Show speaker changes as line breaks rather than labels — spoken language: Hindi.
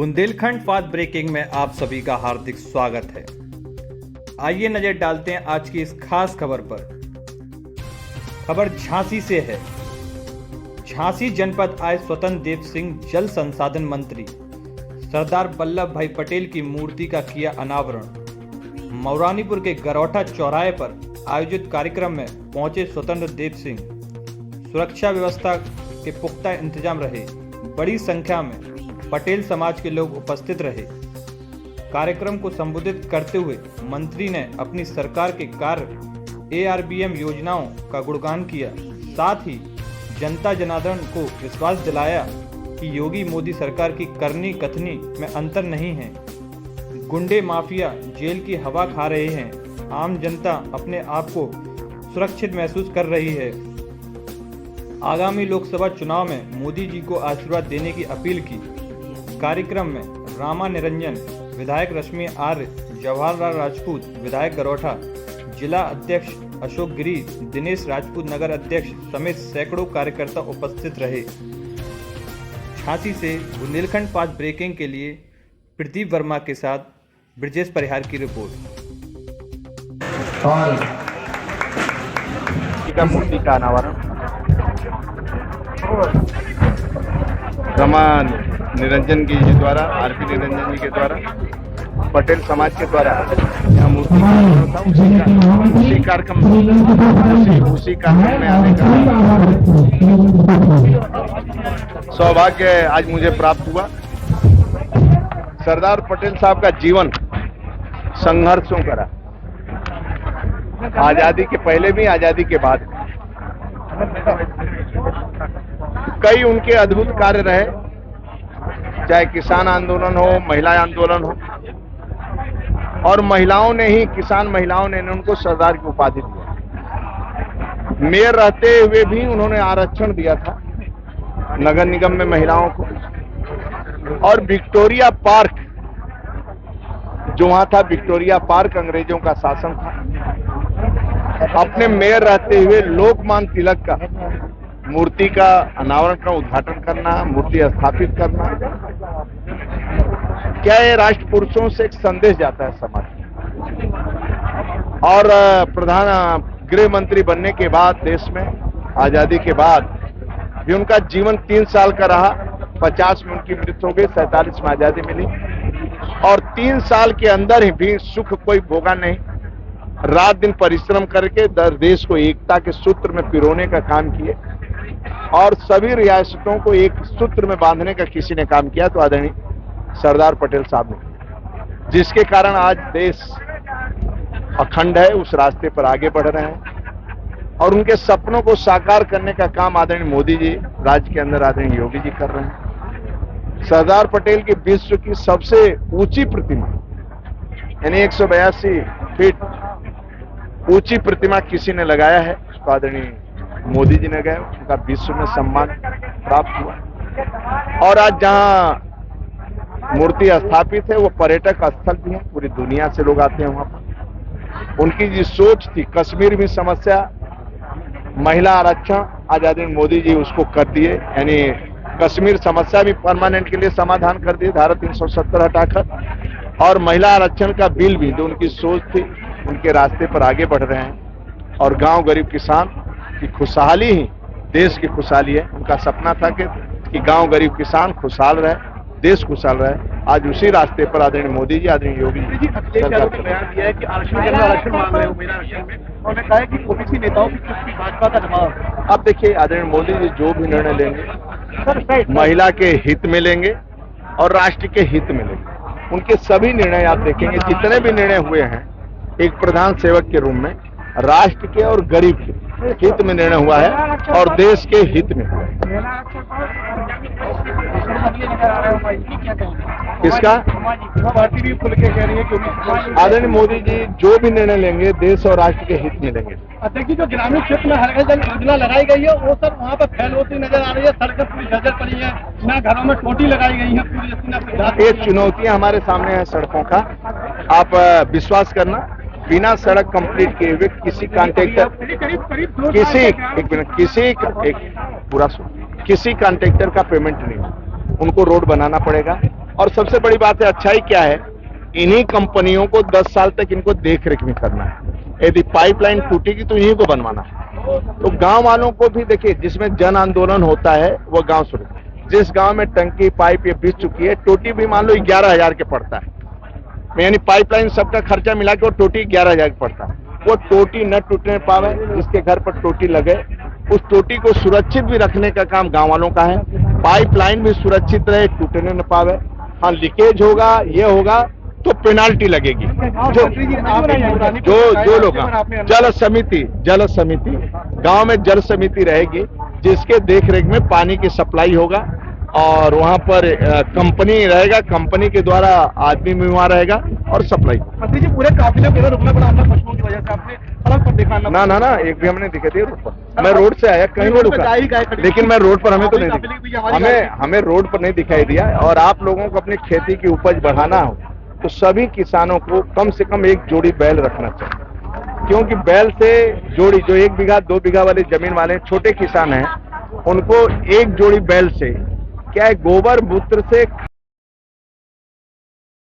बुंदेलखंड फास्ट ब्रेकिंग में आप सभी का हार्दिक स्वागत है। आइए नजर डालते हैं आज की इस खास खबर पर। खबर झांसी से है। झांसी जनपद आए स्वतंत्र देव सिंह जल संसाधन मंत्री। सरदार वल्लभ भाई पटेल की मूर्ति का किया अनावरण। मौरानीपुर के गरौठा चौराहे पर आयोजित कार्यक्रम में पहुंचे स्वतंत्र देव सिंह। सुरक्षा व्यवस्था के पुख्ता इंतजाम रहे। बड़ी संख्या में पटेल समाज के लोग उपस्थित रहे। कार्यक्रम को संबोधित करते हुए मंत्री ने अपनी सरकार के कार्य ARBM योजनाओं का गुणगान किया। साथ ही जनता जनार्दन को विश्वास दिलाया कि योगी मोदी सरकार की करनी कथनी में अंतर नहीं है। गुंडे माफिया जेल की हवा खा रहे हैं। आम जनता अपने आप को सुरक्षित महसूस कर रही है। आगामी लोकसभा चुनाव में मोदी जी को आशीर्वाद देने की अपील की। कार्यक्रम में रामा निरंजन, विधायक रश्मि आर्य, जवाहरलाल राजपूत, विधायक गरौठा, जिला अध्यक्ष अशोक गिरी, दिनेश राजपूत नगर अध्यक्ष समेत सैकड़ों कार्यकर्ता उपस्थित रहे। झांसी से बुंदेलखंड फास्ट ब्रेकिंग के लिए प्रदीप वर्मा के साथ ब्रजेश परिहार की रिपोर्ट।
मूर्ति का अनावरण रमा निरंजन जी के द्वारा, RP निरंजन जी के द्वारा, पटेल समाज के द्वारा यहाँ मूर्ति था। उसी कार्यक्रम में आने का सौभाग्य आज मुझे प्राप्त हुआ। सरदार पटेल साहब का जीवन संघर्षों का रहा, आजादी के पहले भी, आजादी के बाद। कई उनके अद्भुत कार्य रहे, चाहे किसान आंदोलन हो, महिला आंदोलन हो, और महिलाओं ने ही, किसान महिलाओं ने उनको सरदार की उपाधि दी। मेयर रहते हुए भी उन्होंने आरक्षण दिया था नगर निगम में महिलाओं को। और विक्टोरिया पार्क जो वहां था, विक्टोरिया पार्क अंग्रेजों का शासन था। अपने मेयर रहते हुए लोकमान्य तिलक का मूर्ति का अनावरण का उद्घाटन करना, मूर्ति स्थापित करना, क्या ये राष्ट्र पुरुषों से एक संदेश जाता है समाज में। और प्रधान गृह मंत्री बनने के बाद, देश में आजादी के बाद भी उनका जीवन 3 साल का रहा। 50 में उनकी मृत्यु हो गई, 47 में आजादी मिली। और 3 साल के अंदर ही भी सुख कोई भोगा नहीं। रात दिन परिश्रम करके देश को एकता के सूत्र में पिरोने का काम किए और सभी रियासतों को एक सूत्र में बांधने का किसी ने काम किया तो आदरणीय सरदार पटेल साहब ने, जिसके कारण आज देश अखंड है, उस रास्ते पर आगे बढ़ रहे हैं। और उनके सपनों को साकार करने का काम आदरणीय मोदी जी, राज्य के अंदर आदरणीय योगी जी कर रहे हैं। सरदार पटेल की विश्व की सबसे ऊंची प्रतिमा, यानी 182 फीट ऊंची प्रतिमा किसी ने लगाया है, उसको आदरणीय मोदी जी ने गए, उनका विश्व में सम्मान प्राप्त हुआ। और आज जहां मूर्ति स्थापित है वो पर्यटक स्थल भी है, पूरी दुनिया से लोग आते हैं वहां पर। उनकी जो सोच थी, कश्मीर में समस्या, महिला आरक्षण, आज आदरणीय मोदी जी उसको कर दिए, यानी कश्मीर समस्या भी परमानेंट के लिए समाधान कर दिए, धारा 370 हटाकर। और महिला आरक्षण का बिल भी, जो उनकी सोच थी, उनके रास्ते पर आगे बढ़ रहे हैं। और गांव गरीब किसान की खुशहाली ही देश की खुशहाली है। उनका सपना था कि गांव गरीब किसान खुशहाल रहे, देश खुशहाल रहे। आज उसी रास्ते पर आदरणीय मोदी जी, आदरणीय योगी जी सरकार ने बयान दिया है कि आरक्षण मांग रहे हो मेरा आरक्षण में, और उन्होंने कहा है कि ओबीसी नेताओं की चुप्पी भाजपा का दबाव। अब देखिए आदरणीय मोदी जी जो भी निर्णय लेंगे महिला के हित में लेंगे और राष्ट्र के हित में लेंगे। उनके सभी निर्णय आप देखेंगे, जितने भी निर्णय हुए हैं, एक प्रधान सेवक के रूप में राष्ट्र के और गरीब के हित में निर्णय हुआ है और देश के हित में हुआ है। किसका? भारतीय भी खुल के कह रही है कि आदरणीय मोदी जी जो भी निर्णय लेंगे देश और राष्ट्र के हित में लेंगे।
देखिए जो ग्रामीण क्षेत्र में हर जल योजना लगाई गई है वो सब वहाँ पर फैल होती नजर आ रही है। सड़कें पूरी जर्जर पड़ी है, न घरों में टोटी लगाई गई है पूरी।
ये चुनौतियां हमारे सामने है सड़कों का। आप विश्वास करना, बिना सड़क कंप्लीट किए हुए किसी कॉन्ट्रैक्टर, किसी कॉन्ट्रैक्टर का पेमेंट नहीं, उनको रोड बनाना पड़ेगा। और सबसे बड़ी बात है, अच्छाई क्या है, इन्हीं कंपनियों को 10 साल तक इनको देख रेख में करना है। यदि पाइपलाइन टूटेगी तो इन्हीं को बनवाना है। तो गांव वालों को भी देखिए, जिसमें जन आंदोलन होता है वो गांव शुरू, जिस गांव में टंकी पाइप ये बिछ चुकी है, टोटी भी मान लो 11,000 के पड़ता है, यानी पाइपलाइन सबका खर्चा मिला के वो टोटी 11,000 के पड़ता है। वो टोटी न टूटने पावे, जिसके घर पर टोटी लगे उस टोटी को सुरक्षित भी रखने का काम गांव वालों का है। पाइपलाइन भी सुरक्षित रहे, टूटने न पावे। हाँ, लीकेज होगा, ये होगा तो पेनाल्टी लगेगी। जो लोग जल समिति गांव में जल समिति रहेगी, जिसके देखरेख में पानी की सप्लाई होगा, और वहां पर कंपनी रहेगा, कंपनी के द्वारा आदमी भी वहां रहेगा और सप्लाई।
मंत्री जी, पूरे काफिले को रुकना पड़ा हमने पशुओं की वजह से, आपने सड़क पर देखा
ना, एक भी हमने दिखाई दिया रोड पर। मैं रोड से आया, कहीं नहीं रुका, लेकिन मैं रोड पर, हमें तो नहीं दिखा, हमें रोड पर नहीं दिखाई दिया। और आप लोगों को अपनी खेती की उपज बढ़ाना हो तो सभी किसानों को कम से कम एक जोड़ी बैल रखना चाहिए, क्योंकि बैल से जोड़ी, जो 1 बीघा 2 बीघा वाली जमीन वाले छोटे किसान हैं, उनको एक जोड़ी बैल से क्या है, गोबर मूत्र से